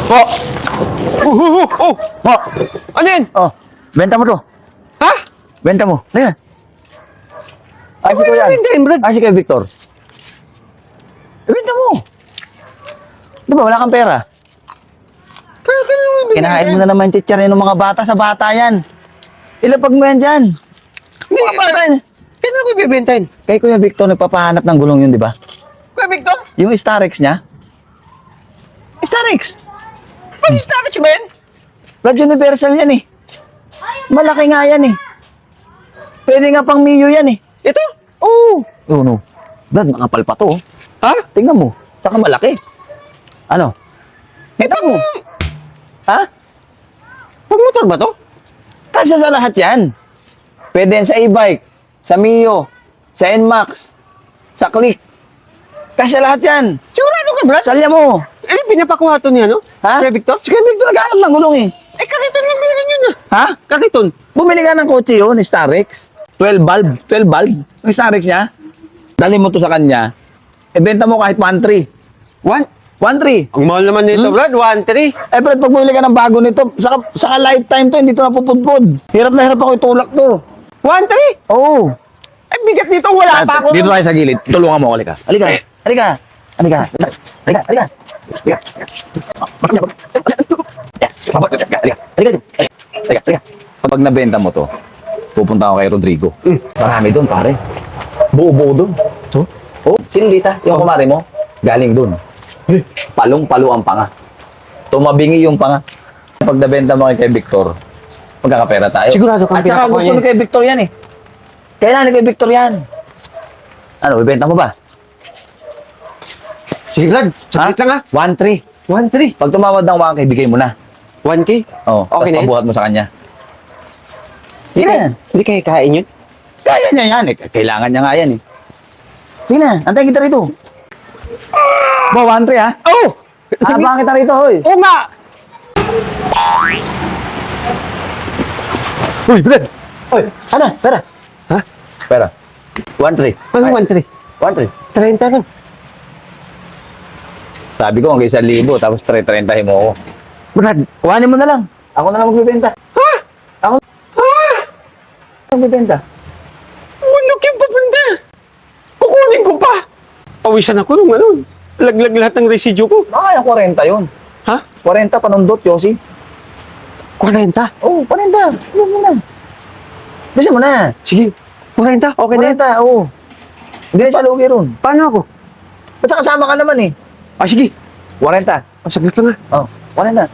Po! Po! Ano yun? Oh, benta mo to. Ha? Benta mo. Ayan. Ay, si Ano Kuya. bentahin, Brad? Ay, si Kuya Victor. Benta mo. Di ba, wala kang pera? Kinahain mo na naman yung chicharin ng mga bata sa bata yan. Ilapag mo yan dyan. Mga bata yan. Kailan ko ibibentahin? Kay Kuya Victor, nagpapahanap ng gulong yun, di ba? Kuya Victor? Yung Starex niya. Starex. May storage ba yan? Brad, universal yan eh. Malaki nga yan eh. Pwede nga pang Mio yan eh. Ito? Oo. Oh, no. Brad, makapal pa to. Oh. Ha? Tingnan mo. Saka malaki. Ano? Ito mo. Ha? Pag-motor ba to? Kasya sa lahat yan. Pwede yan sa e-bike, sa Mio, sa NMAX, sa Click. Kasya lahat yan. Sigurado ka, Brad? Salya mo. Eh, pinapakuha to niya, no? Ha? Kuya Victor? Si Kuya Victor naghanap ng gulong eh. Eh, kakiton lang meron yun, ah. Ha? Kakiton? Bumili ka ng kotse yun, Starex. 12 bulb. 12 bulb. Yung Starex niya. Dali mo to sa kanya. Ibenta mo kahit 1.3. 1.3. Ang mahal naman nito, Brad. 1.3. Eh, Brad, pag bumili ka ng bago nito, saka lifetime to, hindi to napupudpud. Hirap na hirap ako itulak to. 1.3? Oo. Ay, bigat nito. Wala pa ako. Dito tayo sa gilid. Tulungan mo ako, halika. Halika. Halika. Halika. Halika. Halika. Halika. Mas niya. Halika. Halika. Halika. Kapag nabenta mo to, pupunta ako kay Rodrigo. Marami doon, pare. Buo-buo doon. So? Oh, sino dita? Yung kumari mo? Galing doon. Palong-palo ang panga. Tumabingi yung panga. Pag nabenta mo kay Victor, magkakapera tayo. Sigurado kang At saka pinakuha gusto niya. ni kay Victor yan eh. Kailangan ni kay Victor yan. Ano, ibenta mo ba? Sige, Brad. Saglit lang, ah. 1.3. 1.3. Pag tumawad ng 1K, bigay mo na. 1K? Oo, Okay na tapos yun? pabuhat mo sa kanya. Hindi Sige kaya, na. hindi kaya kain yun? Kaya niya yan eh. Kailangan niya nga yan eh. Sige na, antayin kita rito. Ba, 1.3 ha? Oh! Abangan kita rito, hoy. Oo nga! Uy, Brad! Uy, ano? Pera. Ha? Pera. 1.3. Ano 1.3? 1.3. 30 lang. Sabi ko, hanggang 1,000, tapos 3.30 mo ako. Brad, Kuhanin mo na lang. Ako na lang magbibenta. ha? Ako na magbibenta. Bundok yung papunta. Kukunin ko pa. Pawisan ako nung ano. Laglag lahat ng residue ko. Kaya 40 yun. Ha? 40 panundot, Yossi. 40? Oo, 40. Ano mo na? Bisa mo na. Sige. 40? Okay na yan. 40, oo. Hindi na siya lugi ron. Paano ako? Basta kasama ka naman eh. Ah, sige. 40. Ah, saglit lang, ah. Oh, 40.